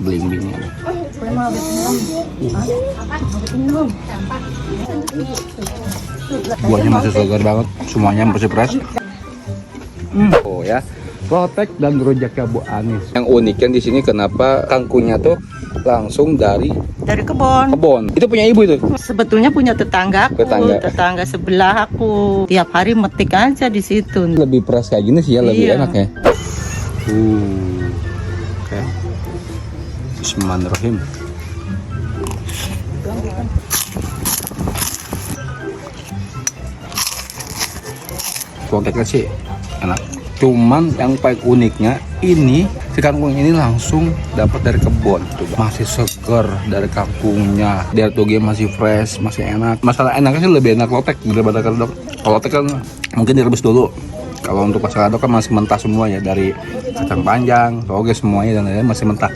Belimbingnya. Buahnya masih segar banget, semuanya masih fresh. Oh ya, lotek dan rujaknya Bu Anis. Yang uniknya di sini kenapa kangkungnya tuh langsung dari kebun. kebun. Itu punya ibu itu? Sebetulnya punya tetanggaku, tetangga sebelah aku. Tiap hari metik aja di situ. Lebih fresh kayak gini sih ya, lebih Iya. enak ya. Oke. Bismillahirrahmanirrahim. Loteknya sih enak. Cuman yang paling uniknya ini si kangkung ini langsung dapat dari kebun. Masih seger dari kangkungnya. Dia tuh masih fresh, masih enak. Masalah enaknya sih lebih enak lotek daripada kadok. Kalau lotek kan mungkin direbus dulu. Kalau untuk pasal kadok kan masih mentah semua ya, dari kacang panjang, toge semuanya dan lain-lain masih mentah.